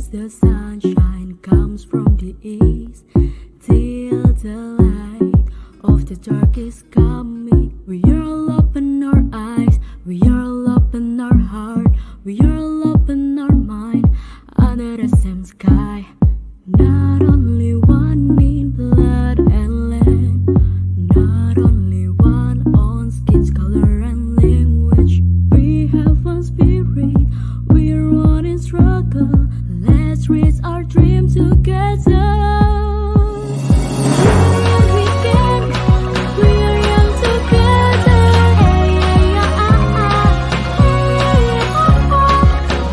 once the sunshine comes from the east, till the light of the dark is coming. We are all open our eyes, we are all open our heart, we are all open our mind under the same sky. Not only one in blood and land, not only one on skin's color and language. We have one spirit, we're one in struggle. Let's reach our dream together. We can, we are young together. Hey, hey,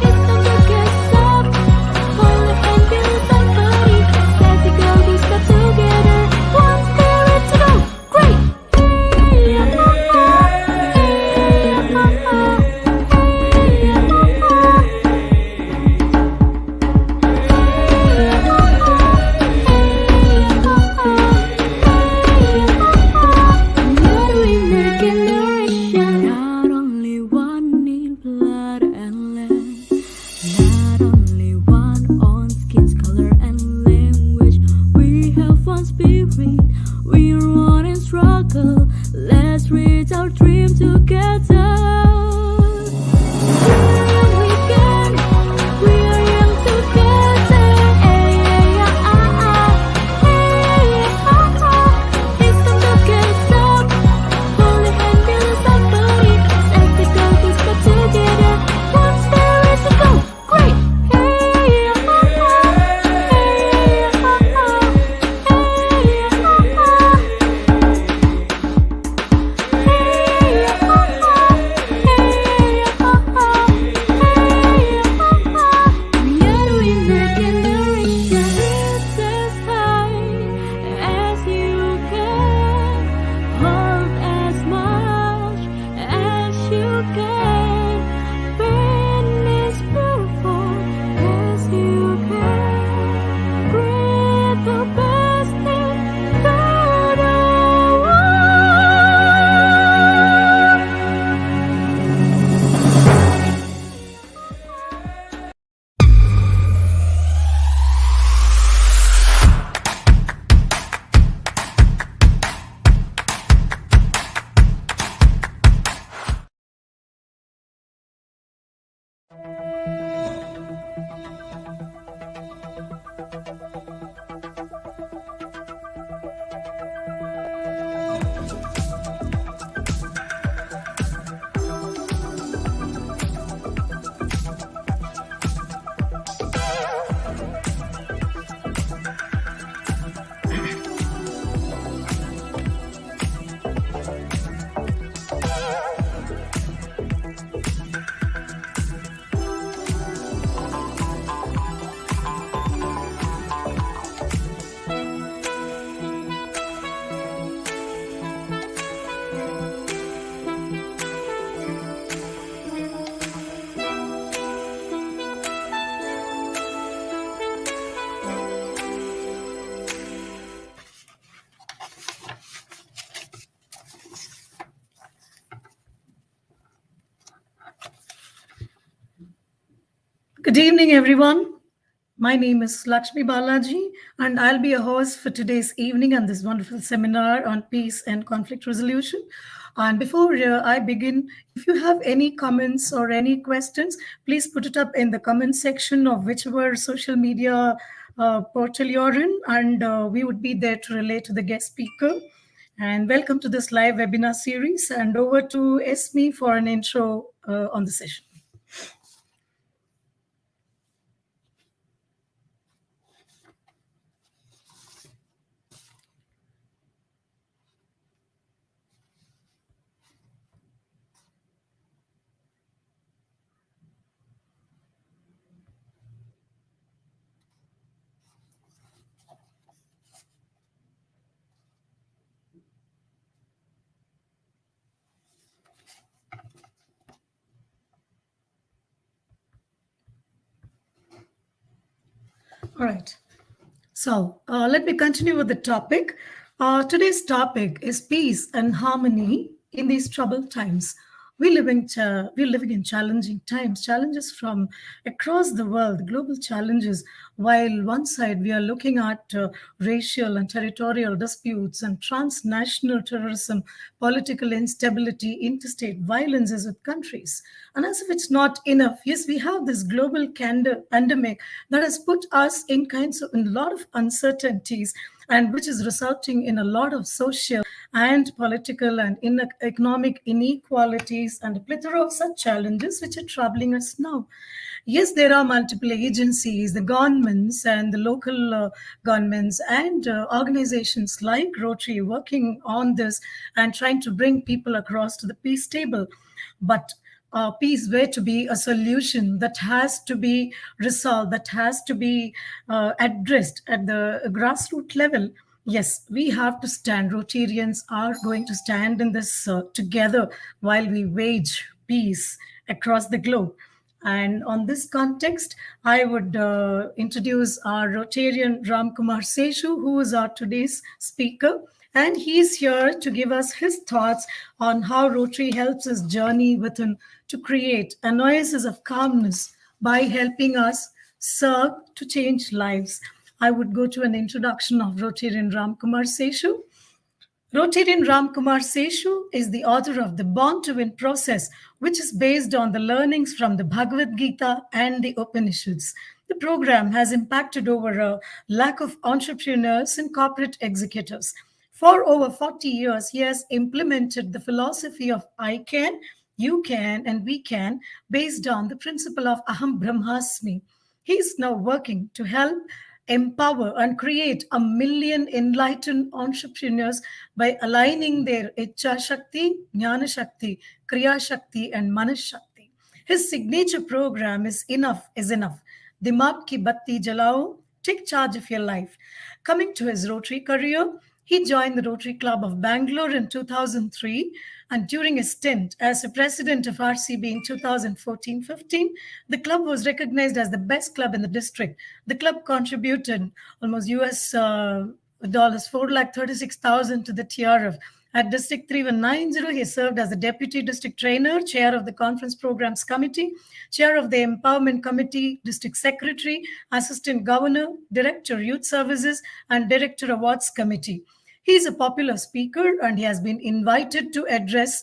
it's time to get up. Hold your hand, build somebody. Let's go, we step together. One spirit to go. Great. Hey, not only one in blood and land, not only one on skin's color and language. We have one spirit, we are one in struggle. Let's reach our dream together. We can, we are young together. Hey, it's time to get up. Hold your hand, build somebody. Let's go, we step together. One spirit to go. Great. We are the winner generation. Lift as high as you can. Hold as much as you can. Pain is beautiful as you can. Breathe the best into the Good evening, everyone. My name is Lakshmi Balaji, and I'll be a host for today's evening and this wonderful seminar on peace and conflict resolution. And before I begin, if you have any comments or any questions, please put it up in the comment section of whichever social media portal you're in, and we would be there to relate to the guest speaker. And welcome to this live webinar series. And over to ESME for an intro on the session. All right. So let me continue with the topic. Today's topic is peace and harmony in these troubled times. we're living in challenging times, challenges from across the world, global challenges. While one side we are looking at racial and territorial disputes and transnational terrorism, political instability, interstate violences with countries. And as if it's not enough, yes, we have this global pandemic that has put us in a lot of uncertainties, and which is resulting in a lot of social and political and economic inequalities and a plethora of such challenges which are troubling us now. Yes, there are multiple agencies, the governments and the local governments and organizations like Rotary working on this and trying to bring people across to the peace table. But peace were to be a solution that has to be resolved, that has to be addressed at the grassroots level. Yes, we have to stand. Rotarians are going to stand in this together while we wage peace across the globe. And on this context, I would introduce our Rotarian Kumarr Seshu, who is our today's speaker. And he's here to give us his thoughts on how Rotary helps us journey within to create an oasis of calmness by helping us serve to change lives. I would go to an introduction of Rotarian Kumarr Seshu. Rotarian Kumarr Seshu is the author of The Born to Win process, which is based on the learnings from the Bhagavad Gita and the Upanishads. The program has impacted over a lakh of entrepreneurs and corporate executives. For over 40 years, he has implemented the philosophy of I can, you can, and we can, based on the principle of Aham Brahmasmi. He is now working to help empower and create a million enlightened entrepreneurs by aligning their Icha Shakti, Jnana Shakti, Kriya Shakti, and Manas Shakti. His signature program is Enough is Enough. Dimag ki batti jalao, take charge of your life. Coming to his Rotary career, he joined the Rotary Club of Bangalore in 2003, and during his stint as a president of RCB in 2014-15, the club was recognized as the best club in the district. The club contributed almost US dollars 4,36,000 to the TRF. At District 3190, he served as the Deputy District Trainer, Chair of the Conference Programs Committee, Chair of the Empowerment Committee, District Secretary, Assistant Governor, Director Youth Services, and Director Awards Committee. He is a popular speaker and he has been invited to address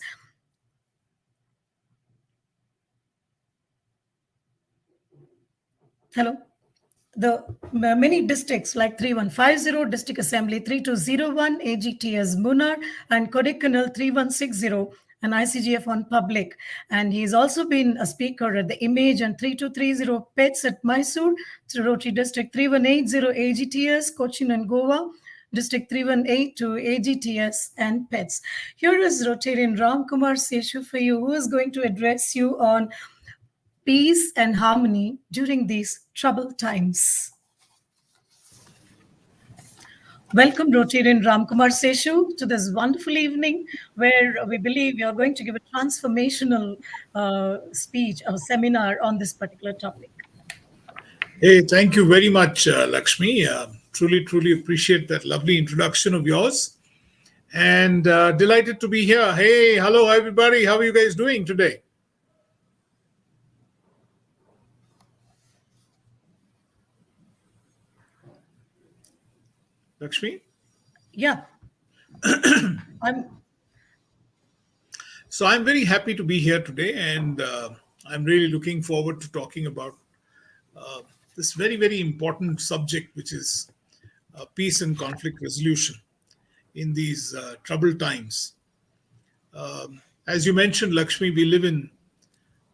the many districts like 3150 District Assembly, 3201 AGTS Munnar, and Kodaikanal 3160 and ICGF on Public. And he's also been a speaker at the Image and 3230 Pets at Mysore, Rotary District 3180 AGTS, Cochin and Goa, District 318 to AGTS and Pets. Here is Rotarian Kumarr Seshu for you, who is going to address you on peace and harmony during these troubled times. Welcome, Rotarian Kumarr Seshu, to this wonderful evening where we believe you're going to give a transformational speech or seminar on this particular topic. Hey, thank you very much, Lakshmi. Truly appreciate that lovely introduction of yours. And delighted to be here. Hey, hello, everybody. How are you guys doing today? Lakshmi? Yeah. So I'm very happy to be here today, and I'm really looking forward to talking about this very important subject, which is peace and conflict resolution in these troubled times. As you mentioned, Lakshmi, we live in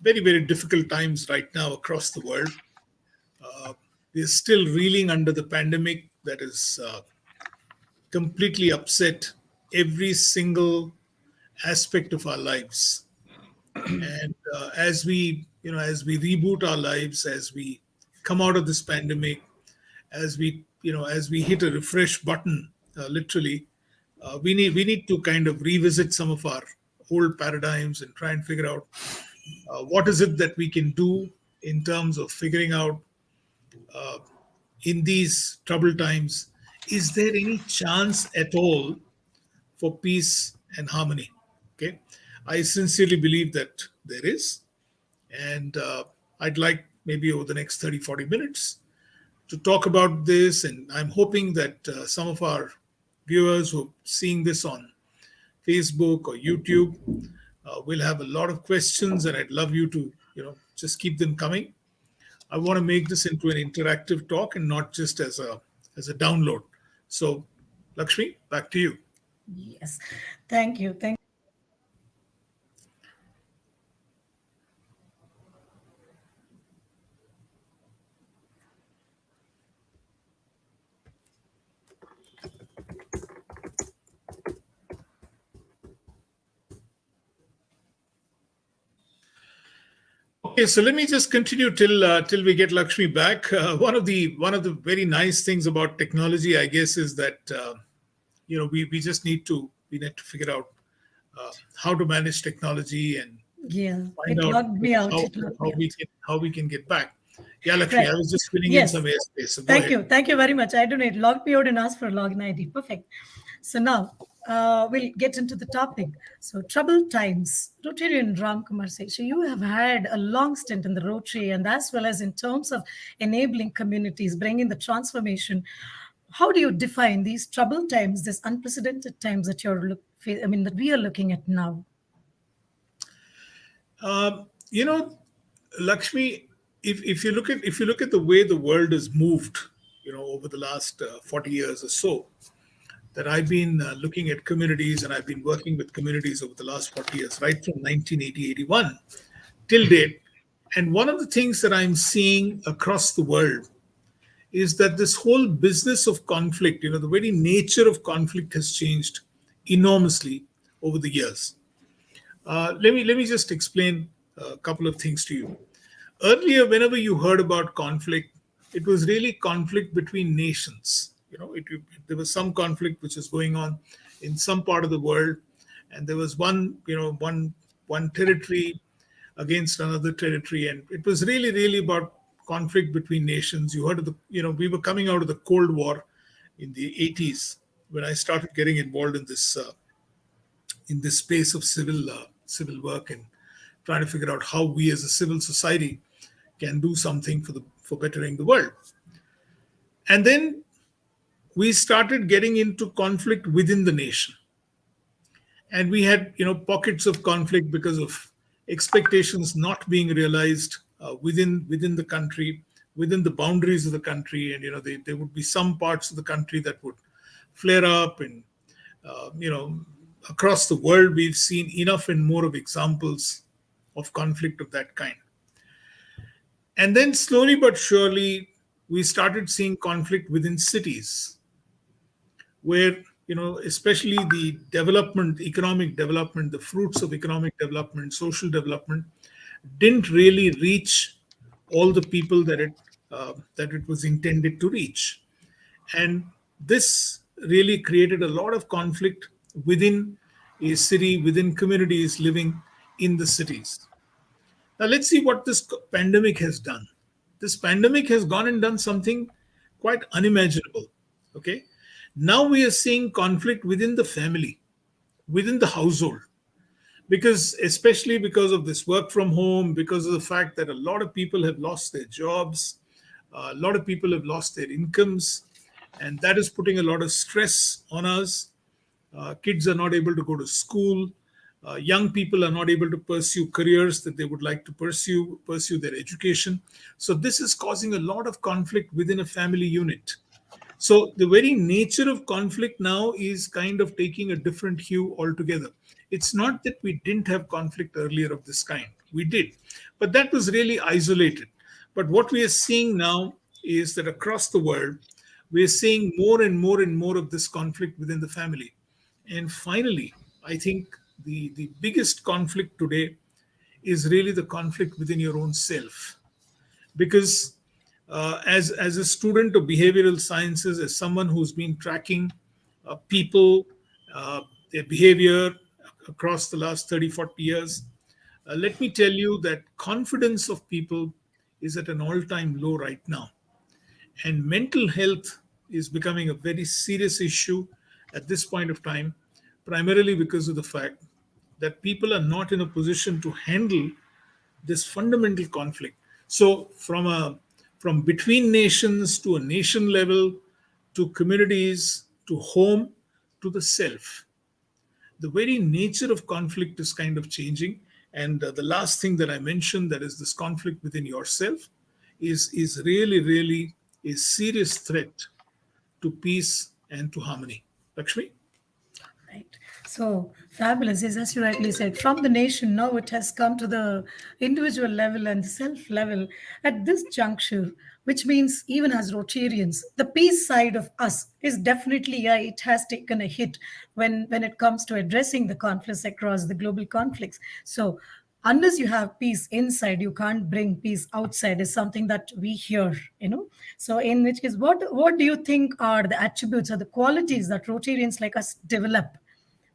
very difficult times right now across the world. We're still reeling under the pandemic that is completely upset every single aspect of our lives. And as we reboot our lives, as we come out of this pandemic, as we hit a refresh button, literally, we need to kind of revisit some of our old paradigms and try and figure out what is it that we can do in terms of figuring out in these troubled times, is there any chance at all for peace and harmony? Okay. I sincerely believe that there is. And I'd like maybe over the next 30, 40 minutes to talk about this. And I'm hoping that some of our viewers who are seeing this on Facebook or YouTube will have a lot of questions, and I'd love you to, just keep them coming. I want to make this into an interactive talk and not just as a download. So, Lakshmi, back to you. Yes. Thank you. Thank Okay, so let me just continue till we get Lakshmi back. One of the very nice things about technology, I guess, is that we just need to figure out how to manage technology and Yeah, find it out logged me out. how It logged how me out. we can get back. Yeah, Lakshmi, Right. I was just filling in Yes. some airspace. So go Thank ahead. you. Thank you very much. I don't know. It logged me out and asked for a login ID. Perfect. So now we'll get into the topic. So troubled times. Rotarian Ram Kumar says, so you have had a long stint in the Rotary and as well as in terms of enabling communities, bringing the transformation. How do you define these troubled times, this unprecedented times that that we are looking at now? You know, Lakshmi, if you look at the way the world has moved, over the last 40 years or so, that I've been looking at communities and I've been working with communities over the last 40 years, right from 1980, 81 till date. And one of the things that I'm seeing across the world is that this whole business of conflict, the very nature of conflict has changed enormously over the years. Let me just explain a couple of things to you. Earlier, whenever you heard about conflict, it was really conflict between nations. There was some conflict which is going on in some part of the world, and there was one territory against another territory, and it was really, really about conflict between nations. You heard of we were coming out of the Cold War in the 80s when I started getting involved in this space of civil work and trying to figure out how we as a civil society can do something for bettering the world. And then we started getting into conflict within the nation, and we had pockets of conflict because of expectations not being realized within the country, within the boundaries of the country. And there would be some parts of the country that would flare up, and uh, you know across the world we've seen enough and more of examples of conflict of that kind. And then slowly but surely we started seeing conflict within cities, where especially the development, economic development, the fruits of economic development, social development didn't really reach all the people that it was intended to reach. And this really created a lot of conflict within a city, within communities living in the cities. Now, let's see what this pandemic has done. This pandemic has gone and done something quite unimaginable. Okay. Now we are seeing conflict within the family, within the household, because especially because of this work from home, because of the fact that a lot of people have lost their jobs, a lot of people have lost their incomes, and that is putting a lot of stress on us. Kids are not able to go to school. Young people are not able to pursue careers that they would like to pursue their education. So this is causing a lot of conflict within a family unit. So the very nature of conflict now is kind of taking a different hue altogether. It's not that we didn't have conflict earlier of this kind. We did, but that was really isolated. But what we are seeing now is that across the world, we are seeing more and more and more of this conflict within the family. And finally, I think the biggest conflict today is really the conflict within your own self. Because as a student of behavioral sciences, as someone who's been tracking people, their behavior across the last 30, 40 years, let me tell you that confidence of people is at an all-time low right now. And mental health is becoming a very serious issue at this point of time, primarily because of the fact that people are not in a position to handle this fundamental conflict. So from between nations to a nation level, to communities, to home, to the self, the very nature of conflict is kind of changing. And the last thing that I mentioned, that is this conflict within yourself, is really really a serious threat to peace and to harmony. Lakshmi? Right. So fabulous. Yes, as you rightly said, from the nation, now it has come to the individual level and the self level at this juncture, which means even as Rotarians, the peace side of us is definitely, yeah, it has taken a hit when it comes to addressing the conflicts across the global conflicts. So unless you have peace inside, you can't bring peace outside is something that we hear. So in which case, what do you think are the attributes or the qualities that Rotarians like us develop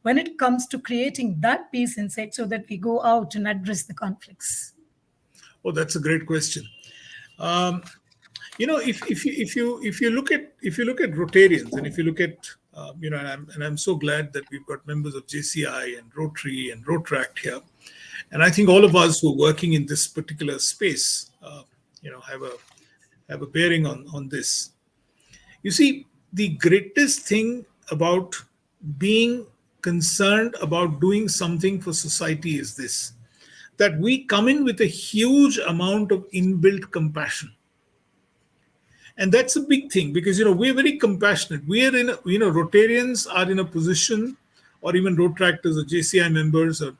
when it comes to creating that peace inside so that we go out and address the conflicts? Oh, that's a great question. Um, if you look at Rotarians, and if you look at and I'm so glad that we've got members of JCI and Rotary and Rotaract here, and I think all of us who are working in this particular space, have a bearing on this. You see, the greatest thing about being concerned about doing something for society is this: that we come in with a huge amount of inbuilt compassion. And that's a big thing, because we're very compassionate. We are in Rotarians are in a position, or even Rotaractors or JCI members, or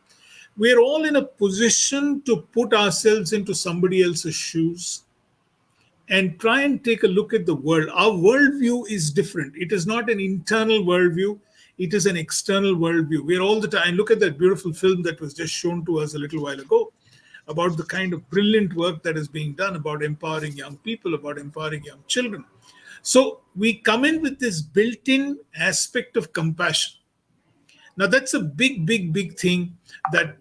we're all in a position to put ourselves into somebody else's shoes and try and take a look at the world. Our worldview is different. It is not an internal worldview, it is an external worldview. We're all the time. Look at that beautiful film that was just shown to us a little while ago about the kind of brilliant work that is being done about empowering young people, about empowering young children. So we come in with this built-in aspect of compassion. Now that's a big thing that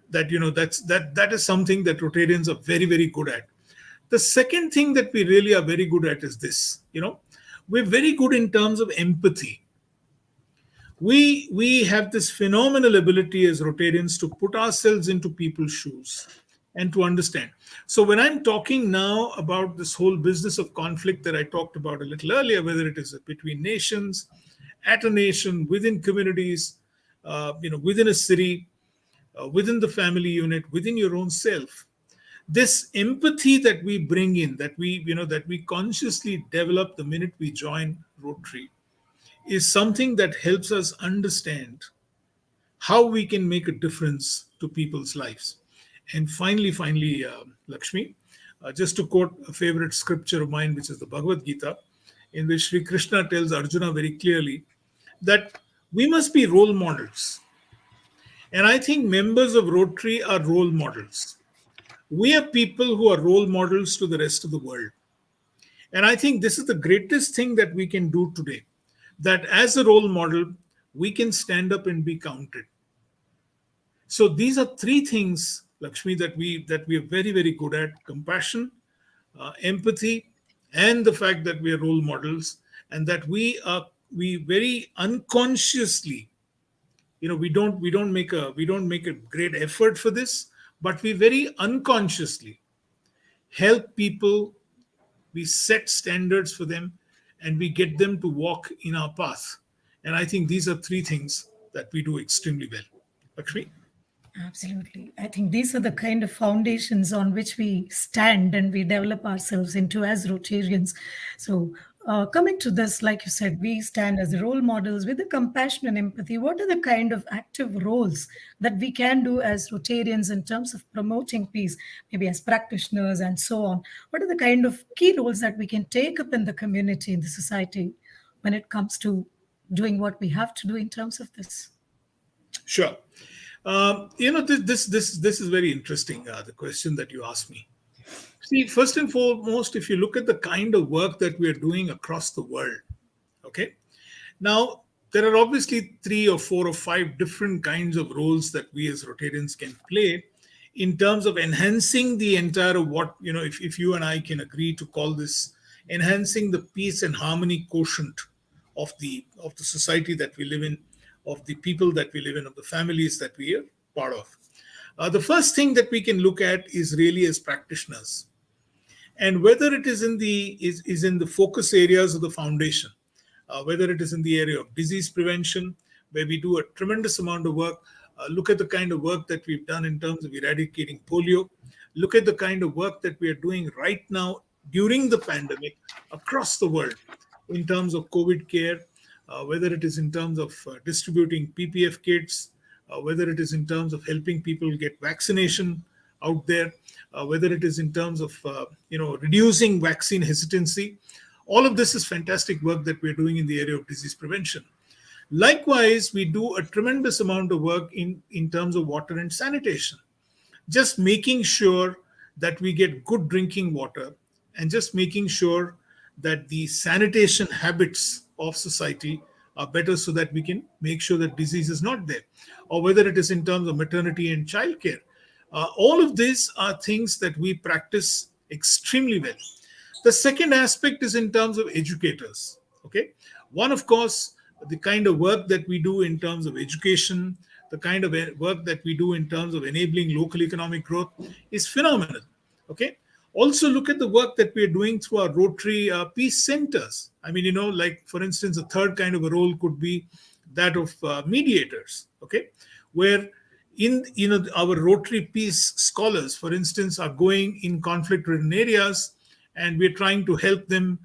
is something that Rotarians are very, very good at. The second thing that we really are very good at is this. We're very good in terms of empathy. We have this phenomenal ability as Rotarians to put ourselves into people's shoes and to understand. So when I'm talking now about this whole business of conflict that I talked about a little earlier, whether it is between nations, at a nation, within communities, within a city, within the family unit, within your own self, this empathy that we bring in, that we consciously develop the minute we join Rotary, is something that helps us understand how we can make a difference to people's lives. And finally, Lakshmi, just to quote a favorite scripture of mine, which is the Bhagavad Gita, in which Sri Krishna tells Arjuna very clearly that we must be role models. And I think members of Rotary are role models. We are people who are role models to the rest of the world. And I think this is the greatest thing that we can do today, that as a role model, we can stand up and be counted. So these are three things, Lakshmi, that we are very, very good at: compassion, empathy, and the fact that we are role models, and that we very unconsciously, we don't make a great effort for this, but we very unconsciously help people. We set standards for them, and we get them to walk in our path. And I think these are three things that we do extremely well. Lakshmi? Absolutely. I think these are the kind of foundations on which we stand and we develop ourselves into as Rotarians. So, coming to this, like you said, we stand as role models with the compassion and empathy. What are the kind of active roles that we can do as Rotarians in terms of promoting peace, maybe as practitioners and so on? What are the kind of key roles that we can take up in the community, in the society, when it comes to doing what we have to do in terms of this? Sure. This is very interesting, the question that you asked me. See, first and foremost, if you look at the kind of work that we are doing across the world, okay, now there are obviously 3 or 4 or 5 different kinds of roles that we as Rotarians can play in terms of enhancing the entire, what, if you and I can agree to call this enhancing the peace and harmony quotient of the society that we live in, of the people that we live in, of the families that we are. part of. The first thing that we can look at is really as practitioners, and whether it is in the focus areas of the foundation, whether it is in the area of disease prevention, where we do a tremendous amount of work. Look at the kind of work that we've done in terms of eradicating polio. Look at the kind of work that we are doing right now during the pandemic across the world in terms of COVID care, whether it is in terms of distributing PPF kits, whether it is in terms of helping people get vaccination out there, whether it is in terms of reducing vaccine hesitancy. All of this is fantastic work that we're doing in the area of disease prevention. Likewise, we do a tremendous amount of work in terms of water and sanitation, just making sure that we get good drinking water, and just making sure that the sanitation habits of society are better, so that we can make sure that disease is not there. Or whether it is in terms of maternity and childcare. All of these are things that we practice extremely well. The second aspect is in terms of educators. Okay, one, of course, the kind of work that we do in terms of education, the kind of work that we do in terms of enabling local economic growth is phenomenal. Okay, also look at the work that we are doing through our Rotary Peace Centers. I mean, like for instance, a third kind of a role could be that of mediators. Okay, where in our Rotary Peace scholars, for instance, are going in conflict-ridden areas, and we're trying to help them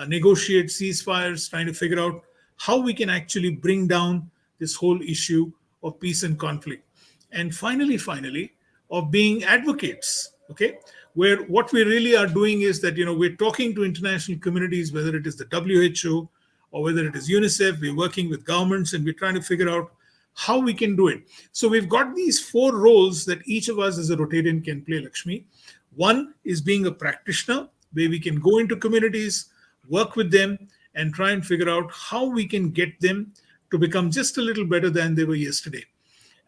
negotiate ceasefires, trying to figure out how we can actually bring down this whole issue of peace and conflict. And finally, of being advocates. Okay, where what we really are doing is that we're talking to international communities, whether it is the WHO or whether it is UNICEF. We're working with governments, and we're trying to figure out how we can do it. So we've got these 4 roles that each of us as a Rotarian can play, Lakshmi. One is being a practitioner, where we can go into communities, work with them, and try and figure out how we can get them to become just a little better than they were yesterday.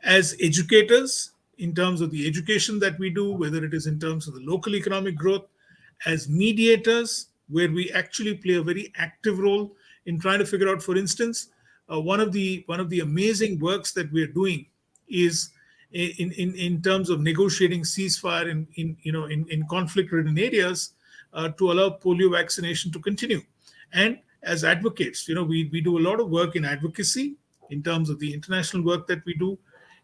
As educators, in terms of the education that we do, whether it is in terms of the local economic growth, as mediators, where we actually play a very active role in trying to figure out, for instance, one of the amazing works that we are doing is in terms of negotiating ceasefire in conflict-ridden areas, to allow polio vaccination to continue. And as advocates, we do a lot of work in advocacy in terms of the international work that we do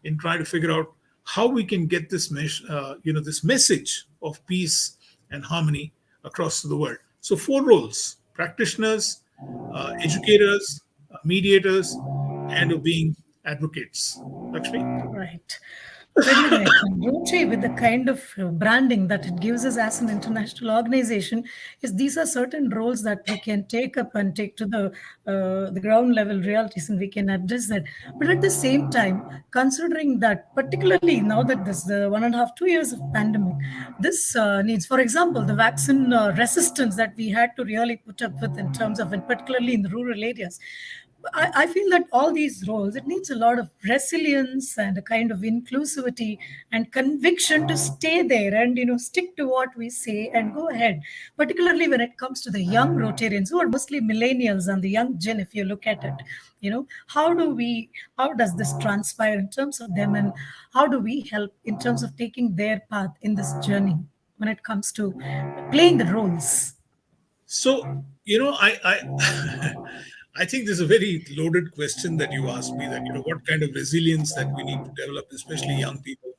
in trying to figure out how we can get this this message of peace and harmony across the world. So 4 roles: practitioners, educators, mediators, and of being advocates. Lakshmi? Right. Very right. And Rotary, with the kind of branding that it gives us as an international organization, is these are certain roles that we can take up and take to the ground level realities, and we can address that. But at the same time, considering that, particularly now that this the 1.5-2 years of pandemic, this needs, for example, the vaccine resistance that we had to really put up with in terms of, and particularly in the rural areas. I feel that all these roles, it needs a lot of resilience and a kind of inclusivity and conviction to stay there and stick to what we say and go ahead. Particularly when it comes to the young Rotarians, who are mostly millennials and the young gen, if you look at it, how does this transpire in terms of them, and how do we help in terms of taking their path in this journey when it comes to playing the roles? So, I I think this is a very loaded question that you asked me, that, what kind of resilience that we need to develop, especially young people.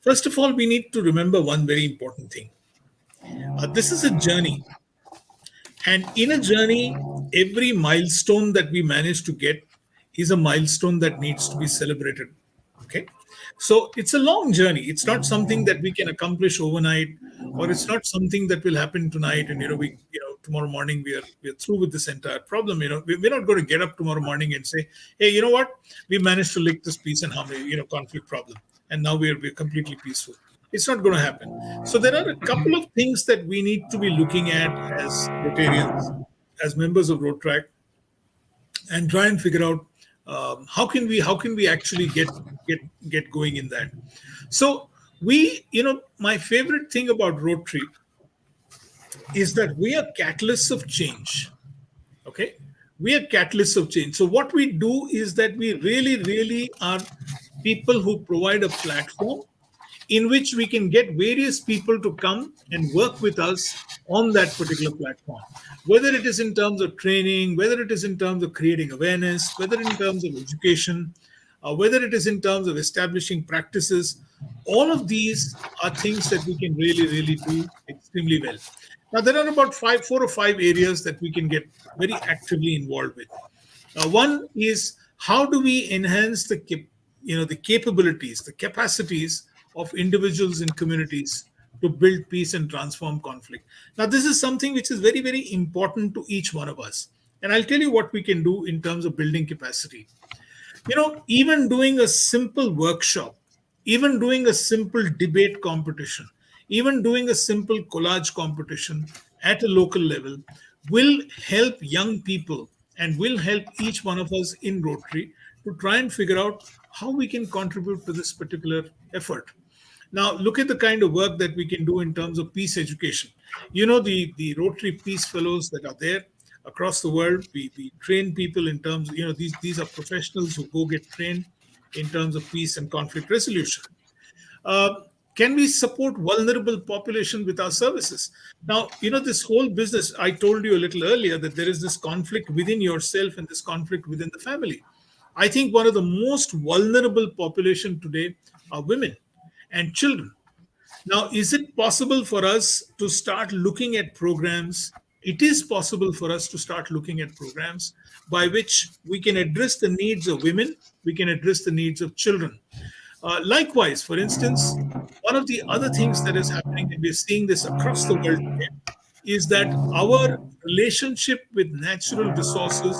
First of all, we need to remember one very important thing. This is a journey. And in a journey, every milestone that we manage to get is a milestone that needs to be celebrated. Okay. So it's a long journey. It's not something that we can accomplish overnight, or it's not something that will happen tonight. And tomorrow morning we're through with this entire problem. We're not going to get up tomorrow morning and say, hey, you know what? We managed to lick this peace and harmony, conflict problem, and now we're completely peaceful. It's not going to happen. So there are a couple of things that we need to be looking at as Rotarians, as members of Rotaract, and try and figure out how can we actually get going in that. So my favorite thing about Rotary is that we are catalysts of change. Okay, We are catalysts of change. So what we do is that we really, really are people who provide a platform in which we can get various people to come and work with us on that particular platform. Whether it is in terms of training, whether it is in terms of creating awareness, whether in terms of education, whether it is in terms of establishing practices, all of these are things that we can really, really do extremely well. Now, there are about four or five areas that we can get very actively involved with. One is how do we enhance the capabilities, the capacities of individuals and communities to build peace and transform conflict. Now, this is something which is very, very important to each one of us. And I'll tell you what we can do in terms of building capacity. Even doing a simple workshop, even doing a simple debate competition, even doing a simple collage competition at a local level will help young people and will help each one of us in Rotary to try and figure out how we can contribute to this particular effort. Now, look at the kind of work that we can do in terms of peace education. The Rotary Peace Fellows that are there across the world, we train people in terms, these are professionals who go get trained in terms of peace and conflict resolution. Uh, can we support vulnerable population with our services? Now, this whole business, I told you a little earlier that there is this conflict within yourself and this conflict within the family. I think one of the most vulnerable population today are women and children. Now, is it possible for us to start looking at programs? It is possible for us to start looking at programs by which we can address the needs of women, we can address the needs of children. Likewise, for instance, one of the other things that is happening, and we're seeing this across the world today, is that our relationship with natural resources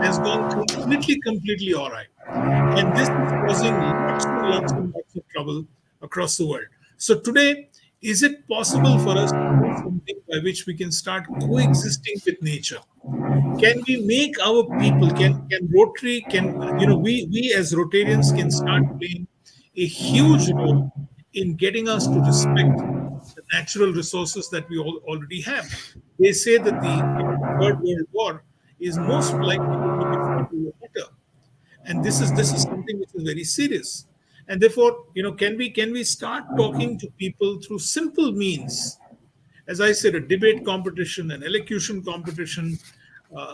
has gone completely, completely awry. And this is causing lots of trouble across the world. So today, is it possible for us to do something by which we can start coexisting with nature? Can we make our people, can Rotary, we as Rotarians can start playing a huge role in getting us to respect the natural resources that we all already have. They say that the Third World War is most likely going to be fought over water, and this is something which is very serious. And therefore, can we start talking to people through simple means, as I said, a debate competition, an elocution competition,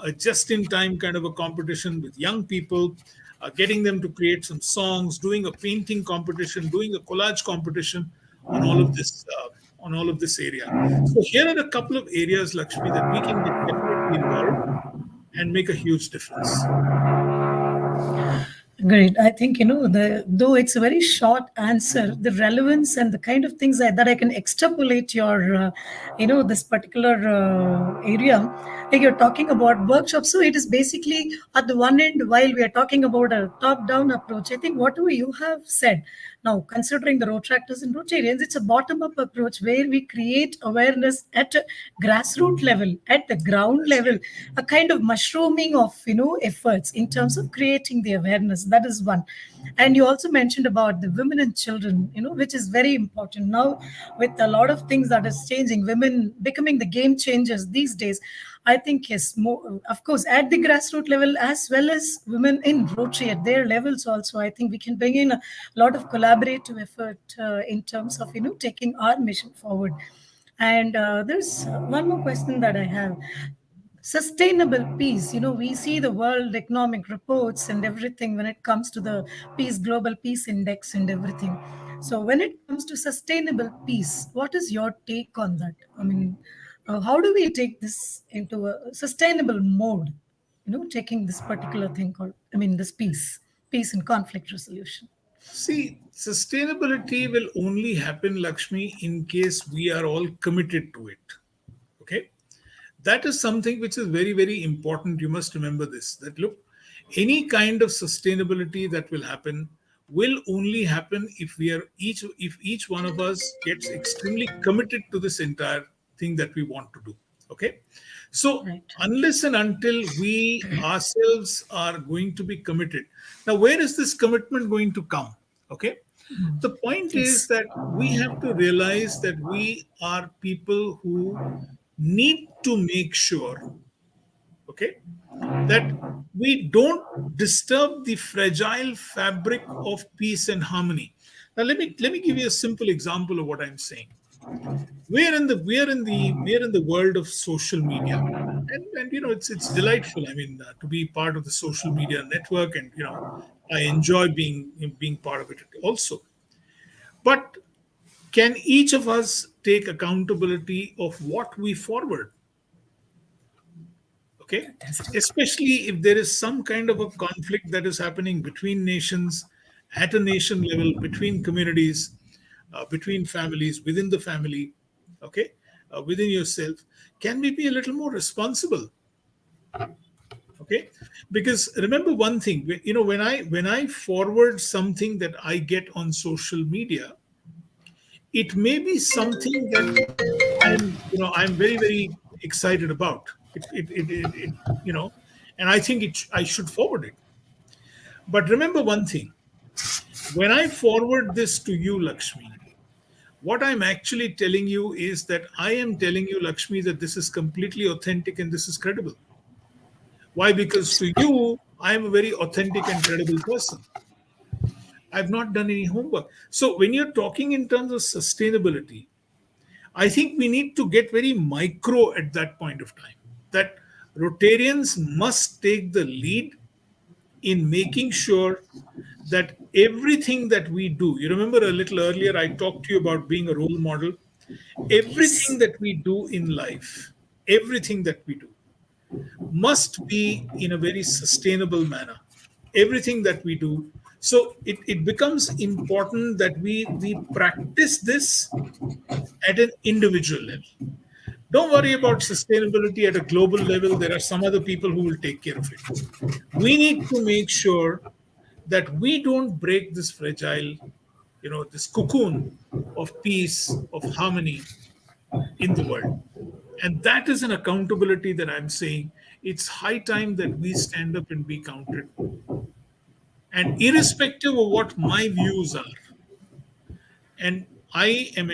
a just-in-time kind of a competition with young people, getting them to create some songs, doing a painting competition, doing a collage competition on all of this area. So here are a couple of areas, Lakshmi, that we can get definitely involved and make a huge difference. Great. I think, though it's a very short answer, the relevance and the kind of things that I can extrapolate your, this particular area, like you're talking about workshops. So it is basically at the one end, while we are talking about a top-down approach, I think whatever you have said, now considering the Rotaractors and Rotarians, it's a bottom-up approach where we create awareness at a grassroots level, at the ground level, a kind of mushrooming of, efforts in terms of creating the awareness. That is one. And you also mentioned about the women and children, which is very important now with a lot of things that is changing, women becoming the game changers these days. I think yes, more of course at the grassroots level as well as women in Rotary at their levels also. I think we can bring in a lot of collaborative effort in terms of taking our mission forward. And there's one more question that I have. Sustainable peace, we see the world economic reports and everything when it comes to the peace global peace index and everything. So when it comes to sustainable peace, what is your take on that? I mean, how do we take this into a sustainable mode, taking this particular thing called, this peace and conflict resolution? See, sustainability will only happen, Lakshmi, in case we are all committed to it. Okay? That is something which is very, very important. You must remember this, that look, any kind of sustainability that will happen will only happen if each one of us gets extremely committed to this entire thing that we want to do. Okay? So Right. unless and until we ourselves are going to be committed, now where is this commitment going to come? Okay? The point is Yes. that we have to realize that we are people who need to make sure, Okay, that we don't disturb the fragile fabric of peace and harmony. Now let me give you a simple example of what I'm saying. We are in the world of social media, and it's delightful. I mean, to be part of the social media network, and I enjoy being part of it also. But can each of us take accountability of what we forward? Okay, especially if there is some kind of a conflict that is happening between nations, at a nation level, between communities, between families, within the family, okay, within yourself. Can we be a little more responsible? Okay, because remember one thing, when I forward something that I get on social media, it may be something that I'm very very excited about it, you know and I think I should forward it. But remember one thing, when I forward this to you, Lakshmi, what I'm actually telling you is that I am telling you, Lakshmi, that this is completely authentic and this is credible. Why? Because to you I am a very authentic and credible person. I've not done any homework. So when you're talking in terms of sustainability, I think we need to get very micro at that point of time. That Rotarians must take the lead in making sure that everything that we do, you remember a little earlier, I talked to you about being a role model. Everything that we do in life, everything that we do must be in a very sustainable manner. Everything that we do. So it becomes important that we practice this at an individual level. Don't worry about sustainability at a global level. There are some other people who will take care of it. We need to make sure that we don't break this fragile, this cocoon of peace, of harmony in the world. And that is an accountability that I'm saying it's high time that we stand up and be counted. And irrespective of what my views are, and I am,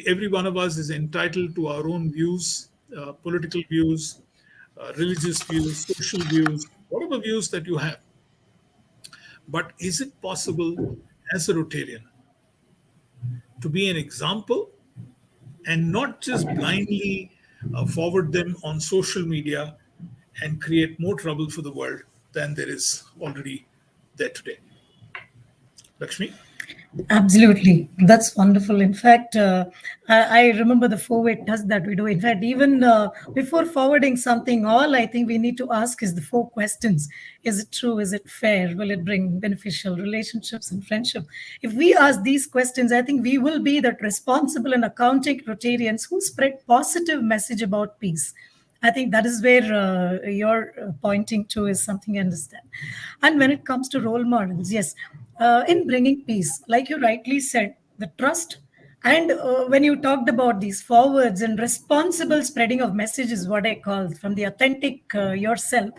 every one of us is entitled to our own views, political views, religious views, social views, whatever views that you have. But is it possible as a Rotarian to be an example and not just blindly forward them on social media and create more trouble for the world than there is already there today? Lakshmi? Absolutely. That's wonderful. In fact, I remember the four-way test that we do. In fact, even before forwarding something, all I think we need to ask is the four questions. Is it true? Is it fair? Will it bring beneficial relationships and friendship? If we ask these questions, I think we will be that responsible and accounting Rotarians who spread positive message about peace. I think that is where you're pointing to is something I understand. And when it comes to role models, yes, in bringing peace, like you rightly said, the trust. And when you talked about these forwards and responsible spreading of messages, what I call from the authentic yourself,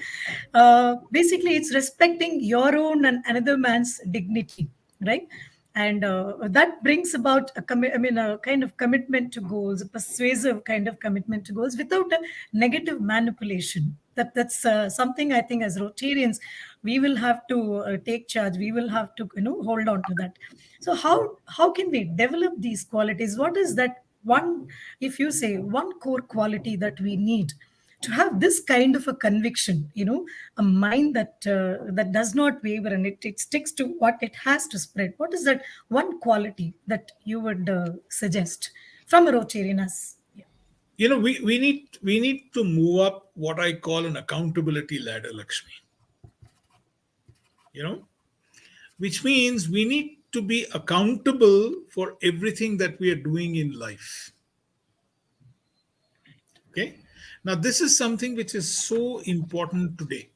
basically it's respecting your own and another man's dignity, right? And that brings about a kind of commitment to goals, a persuasive kind of commitment to goals without a negative manipulation. That's something I think as Rotarians we will have to take charge. We will have to hold on to that. So how can we develop these qualities? What is that one, if you say one core quality that we need to have this kind of a conviction, a mind that does not waver and it sticks to what it has to spread? What is that one quality that you would suggest from a Rotarian as? Yeah. We need to move up what I call an accountability ladder, Lakshmi. You know, which means we need to be accountable for everything that we are doing in life. Okay. Now, this is something which is so important today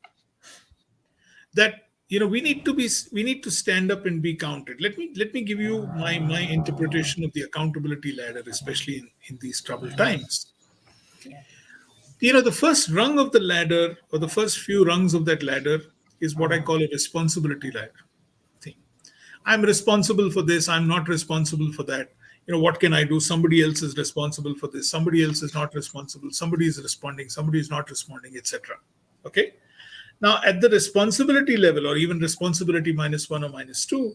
that we need to stand up and be counted. Let me give you my interpretation of the accountability ladder, especially in these troubled times. The first rung of the ladder, or the first few rungs of that ladder, is what I call a responsibility ladder thing. I'm responsible for this, I'm not responsible for that. What can I do? Somebody else is responsible for this, somebody else is not responsible, somebody is responding, somebody is not responding, etc. Okay. Now, at the responsibility level, or even responsibility -1 or -2,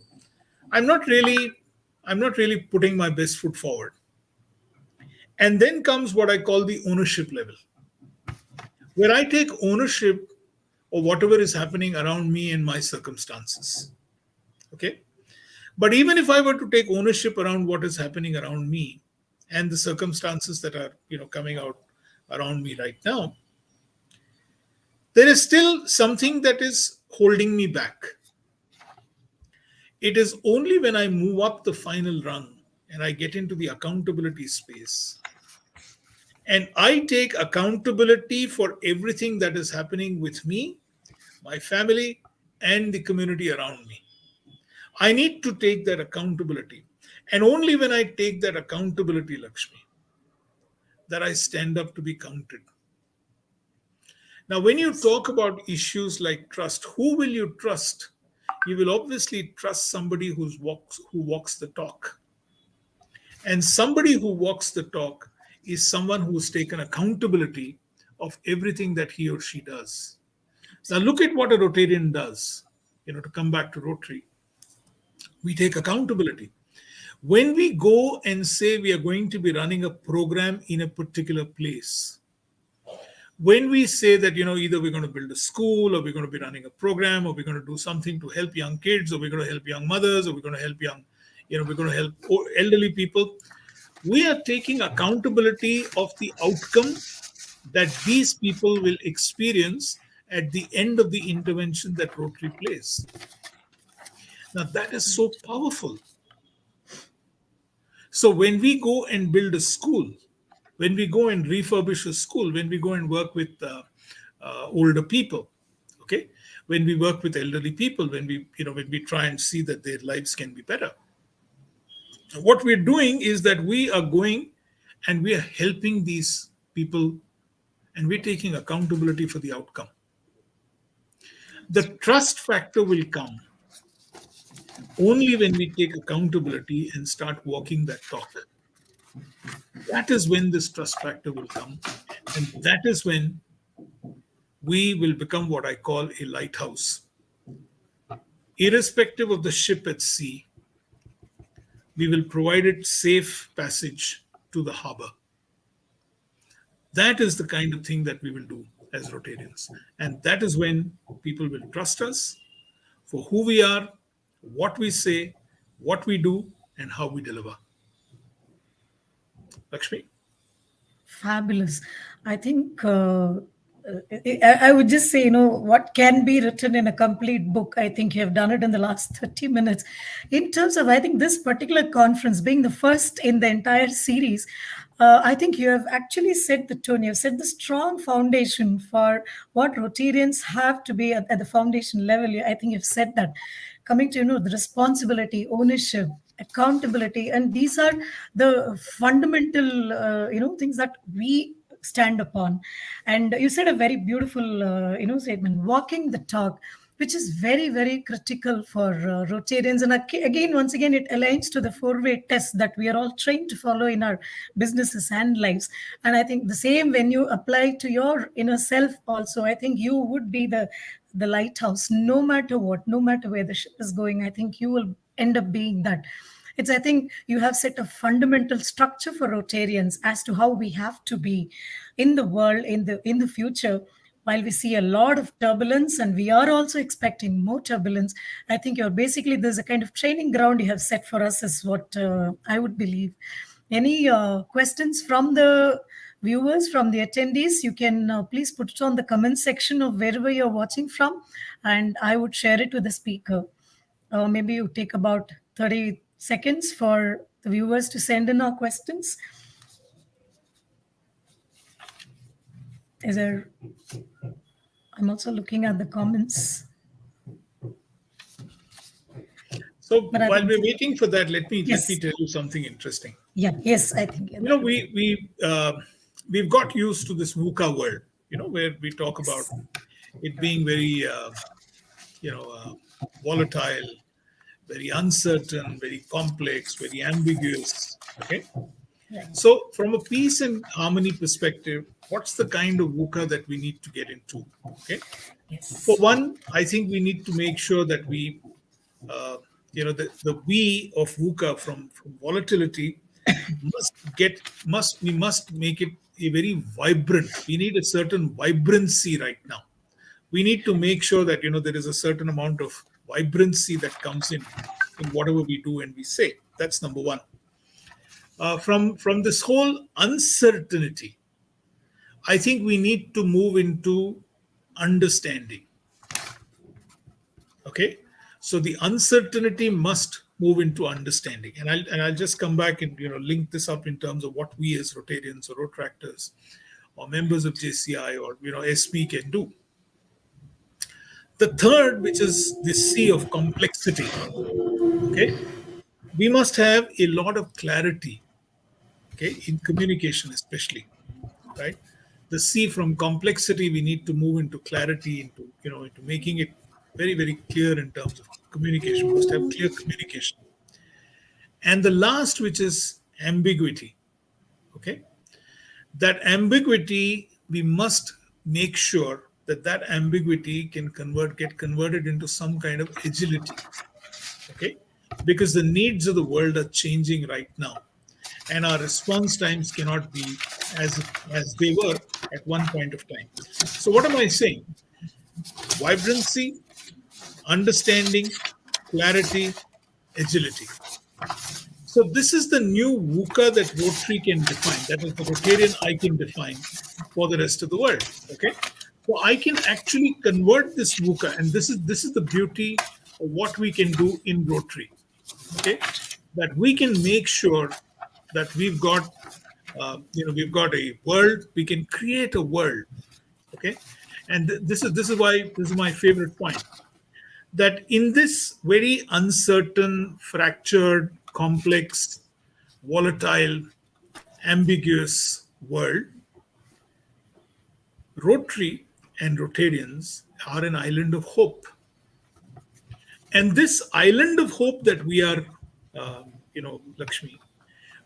I'm not really, I'm not really putting my best foot forward. And then comes what I call the ownership level, where I take ownership of whatever is happening around me and my circumstances. Okay. But even if I were to take ownership around what is happening around me and the circumstances that are, coming out around me right now, there is still something that is holding me back. It is only when I move up the final rung and I get into the accountability space and I take accountability for everything that is happening with me, my family, and the community around me. I need to take that accountability. And only when I take that accountability, Lakshmi, that I stand up to be counted. Now, when you talk about issues like trust, who will you trust? You will obviously trust somebody who walks the talk. And somebody who walks the talk is someone who's taken accountability of everything that he or she does. Now, look at what a Rotarian does. To come back to Rotary, we take accountability. When we go and say we are going to be running a program in a particular place, when we say that, either we're going to build a school, or we're going to be running a program, or we're going to do something to help young kids, or we're going to help young mothers, or we're going to help we're going to help elderly people, we are taking accountability of the outcome that these people will experience at the end of the intervention that Rotary plays. Now, that is so powerful. So when we go and build a school, when we go and refurbish a school, when we go and work with older people, okay, when we work with elderly people, when we try and see that their lives can be better, what we're doing is that we are going and we are helping these people, and we're taking accountability for the outcome. The trust factor will come only when we take accountability and start walking that talk. That is when this trust factor will come. And that is when we will become what I call a lighthouse. Irrespective of the ship at sea, we will provide it safe passage to the harbor. That is the kind of thing that we will do as Rotarians. And that is when people will trust us for who we are, what we say, what we do, and how we deliver. Lakshmi? Fabulous. I think I would just say, what can be written in a complete book. I think you have done it in the last 30 minutes. In terms of, I think this particular conference being the first in the entire series, I think you have actually set the tone. You have set the strong foundation for what Rotarians have to be at the foundation level. I think you've said that. Coming to, the responsibility, ownership, accountability, and these are the fundamental, things that we stand upon. And you said a very beautiful, statement, walking the talk, which is very, very critical for Rotarians. And again, once again, it aligns to the four-way test that we are all trained to follow in our businesses and lives. And I think the same when you apply to your inner self also, I think you would be the lighthouse, no matter what, no matter where the ship is going. I think you will end up being that. I think you have set a fundamental structure for Rotarians as to how we have to be in the world in the future. While we see a lot of turbulence and we are also expecting more turbulence, I think there's a kind of training ground you have set for us, is what I would believe. Any questions from the viewers, from the attendees? You can please put it on the comment section of wherever you're watching from, and I would share it with the speaker. Maybe you take about 30 seconds for the viewers to send in our questions. I'm also looking at the comments. So while we're waiting for that, let me tell you something interesting. Yeah. Yes, I think. We've got used to this VUCA world, where we talk about it being very, volatile, very uncertain, very complex, very ambiguous. Okay. Right. So, from a peace and harmony perspective, what's the kind of VUCA that we need to get into? Okay. For Yes. one, I think we need to make sure that we, uh, the V of VUCA from volatility we must make it a very vibrant. We need a certain vibrancy right now. We need to make sure that there is a certain amount of vibrancy that comes in whatever we do and we say. That's number one. From this whole uncertainty, I think we need to move into understanding. Okay, so the uncertainty must move into understanding, and I'll just come back and link this up in terms of what we as Rotarians or Rotaractors or members of JCI or ESME can do. The third, which is the C of complexity. Okay, we must have a lot of clarity. Okay, in communication especially, right? The C from complexity, we need to move into clarity, into making it very, very clear in terms of communication. We must have clear communication. And the last, which is ambiguity. Okay, that ambiguity, we must make sure that that ambiguity get converted into some kind of agility. Okay, because the needs of the world are changing right now, and our response times cannot be as they were at one point of time. So what am I saying? Vibrancy, understanding, clarity, agility. So this is the new VUCA that Rotary can define. That is the Rotarian I can define for the rest of the world. Okay. So I can actually convert this VUCA, and this is the beauty of what we can do in Rotary. Okay, that we can make sure that we've got a world. We can create a world. Okay, and this is my favorite point, that in this very uncertain, fractured, complex, volatile, ambiguous world, Rotary and Rotarians are an island of hope. And this island of hope that we are, Lakshmi,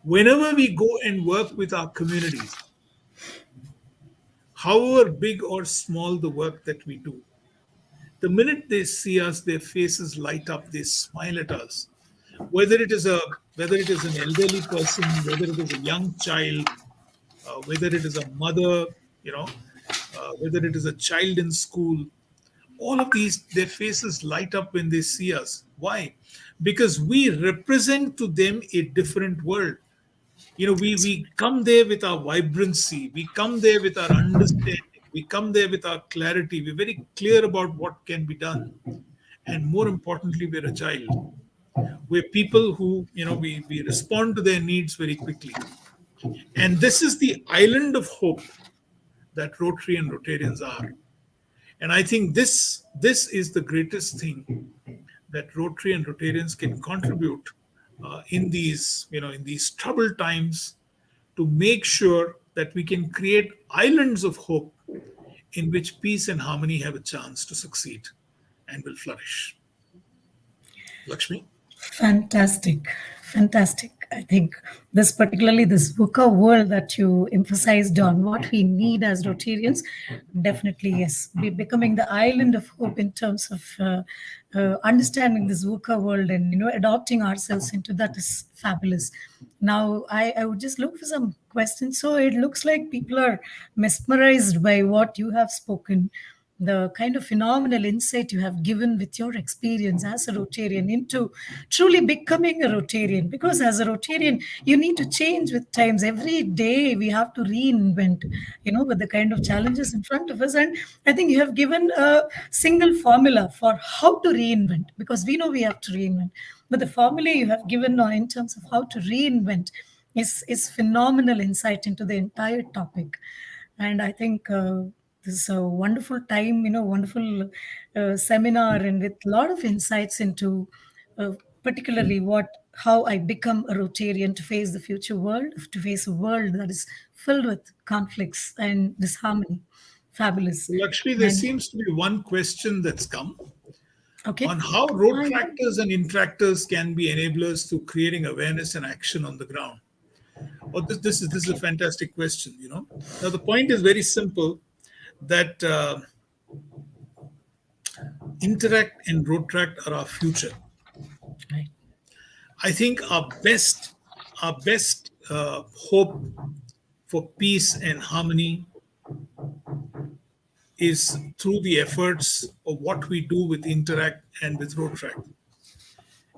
whenever we go and work with our communities, however big or small the work that we do, the minute they see us, their faces light up, they smile at us. Whether it is an elderly person, whether it is a young child, whether it is a mother, whether it is a child in school, all of these, their faces light up when they see us. Why? Because we represent to them a different world. We come there with our vibrancy, we come there with our understanding, we come there with our clarity, we're very clear about what can be done. And more importantly, we're agile. We're people who, we respond to their needs very quickly. And this is the island of hope that Rotary and Rotarians are. And I think this is the greatest thing that Rotary and Rotarians can contribute in these troubled times, to make sure that we can create islands of hope in which peace and harmony have a chance to succeed and will flourish. Lakshmi? Fantastic. Fantastic. I think particularly this VUCA world that you emphasized on, what we need as Rotarians, definitely yes, be becoming the island of hope in terms of understanding this VUCA world and adopting ourselves into that is fabulous. Now I would just look for some questions. So it looks like people are mesmerized by what you have spoken, the kind of phenomenal insight you have given with your experience as a Rotarian into truly becoming a Rotarian. Because as a Rotarian, you need to change with times. Every day we have to reinvent, with the kind of challenges in front of us. And I think you have given a single formula for how to reinvent, because we know we have to reinvent. But the formula you have given in terms of how to reinvent is phenomenal insight into the entire topic. And I think this is a wonderful time, wonderful seminar, and with a lot of insights into particularly how I become a Rotarian to face the future world, to face a world that is filled with conflicts and disharmony. Fabulous. Lakshmi, there And seems to be one question that's come okay. on how road tractors and interactors can be enablers to creating awareness and action on the ground. Oh, this is a fantastic question. Now the point is very simple that Interact and Rotaract are our future. Right. I think our best hope for peace and harmony is through the efforts of what we do with Interact and with Rotaract.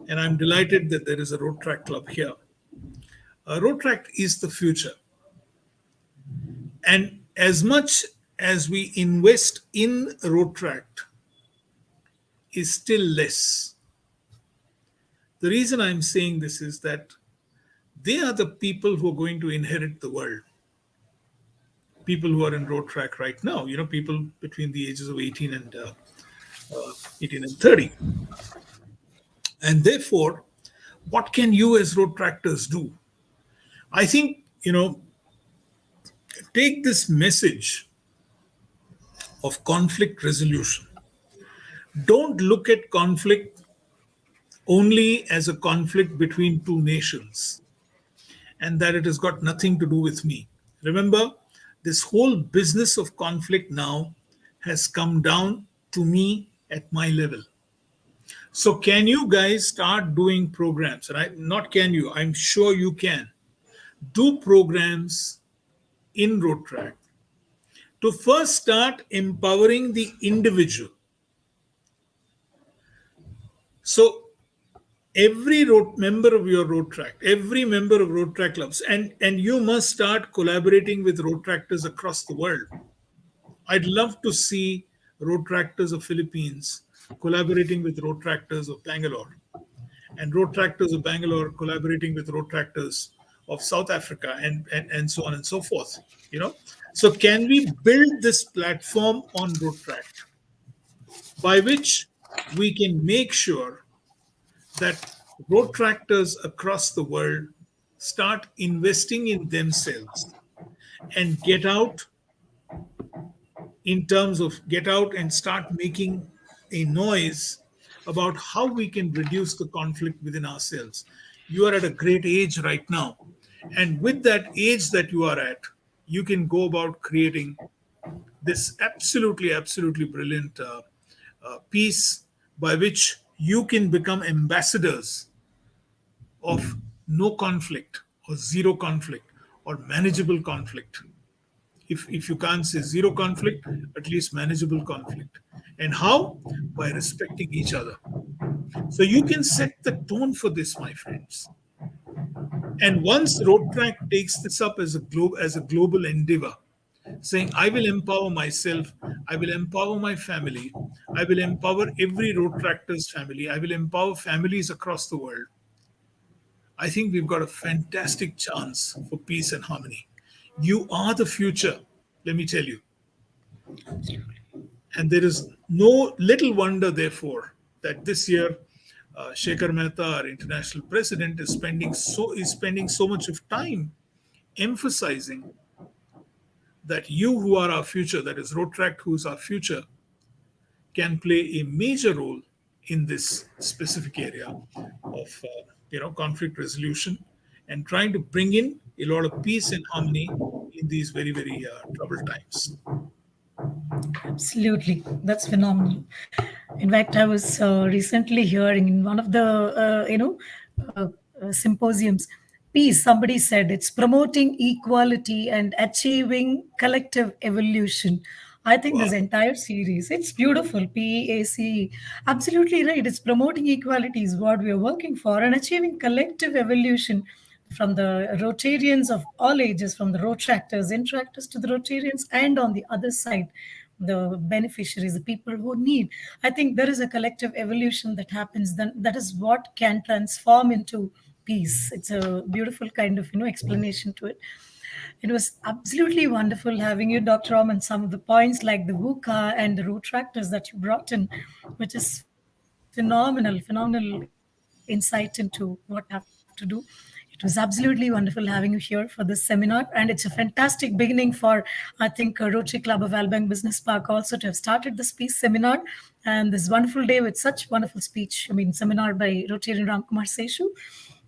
And I'm delighted that there is a Rotaract club here. Rotaract is the future. And as much as we invest in Rotaract is still less. The reason I'm saying this is that they are the people who are going to inherit the world. People who are in Rotaract right now, people between the ages of 18 and 30. And therefore, what can you as Rotaractors do? I think, take this message of conflict resolution. Don't look at conflict only as a conflict between two nations and that it has got nothing to do with me. Remember, this whole business of conflict now has come down to me at my level. So, can you guys start doing programs? And not can you, I'm sure you can do programs in Rotaract to first start empowering the individual. So, member of your Rotaract, every member of Rotaract clubs, and you must start collaborating with Rotaractors across the world. I'd love to see Rotaractors of Philippines collaborating with Rotaractors of Bangalore, and Rotaractors of Bangalore collaborating with Rotaractors of South Africa, and so on and so forth. So can we build this platform on Rotaract by which we can make sure that Rotaractors across the world start investing in themselves and get out and start making a noise about how we can reduce the conflict within ourselves. You are at a great age right now. And with that age that you are at, you can go about creating this absolutely, absolutely brilliant piece by which you can become ambassadors of no conflict or zero conflict or manageable conflict. If you can't say zero conflict, at least manageable conflict. And how? By respecting each other. So you can set the tone for this, my friends. And once Rotaract takes this up as a global endeavor, saying, I will empower myself, I will empower my family, I will empower every Rotaractor's family, I will empower families across the world. I think we've got a fantastic chance for peace and harmony. You are the future, let me tell you. And there is no little wonder, therefore, that this year Shekhar Mehta, our international president, is spending so much of time emphasizing that you who are our future, that is Rotaract who is our future, can play a major role in this specific area of conflict resolution and trying to bring in a lot of peace and harmony in these very, very troubled times. Absolutely. That's phenomenal. In fact, I was recently hearing in one of the, symposiums, peace, somebody said it's promoting equality and achieving collective evolution. I think this Wow. entire series, it's beautiful. PAC, absolutely right. It's promoting equality is what we are working for and achieving collective evolution from the Rotarians of all ages, from the Rotaractors, Interactors to the Rotarians, and on the other side, the beneficiaries, the people who need. I think there is a collective evolution that happens. Then that is what can transform into peace. It's a beautiful kind of explanation to it. It was absolutely wonderful having you, Dr. Ram, and some of the points like the VUCA and the Rotaractors that you brought in, which is phenomenal insight into what we have to do. It was absolutely wonderful having you here for this seminar, and it's a fantastic beginning for, I think, Rotary Club of Alabang Business Park also to have started this peace seminar and this wonderful day with such wonderful speech. I mean, seminar by Rotary Kumarr Seshu,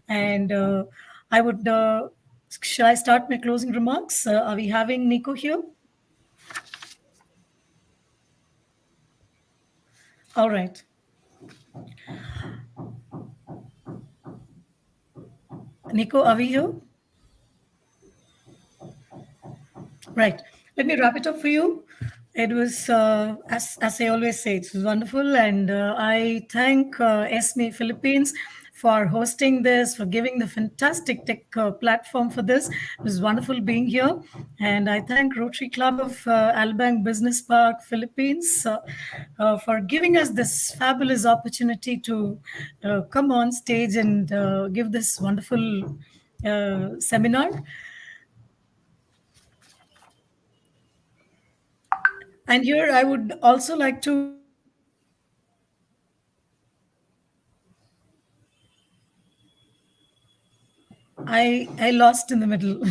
and I would Shall I start my closing remarks? Are we having Nico here? All right. Nico, are we here? Right. Let me wrap it up for you. It was, as I always say, it was wonderful. And I thank ESME Philippines for hosting this, for giving the fantastic tech platform for this. It was wonderful being here. And I thank Rotary Club of Alabang Business Park, Philippines, for giving us this fabulous opportunity to come on stage and give this wonderful seminar. And here I would also like to I lost in the middle.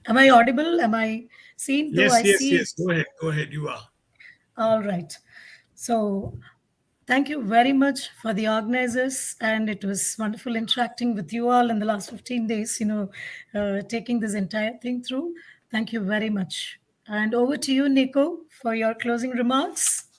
Am I audible? Am I seen? Though I Yes, yes, see. yes. Go ahead. Go ahead. You are. All right. So thank you very much for the organizers, and it was wonderful interacting with you all in the last 15 days. Taking this entire thing through. Thank you very much. And over to you, Nico, for your closing remarks.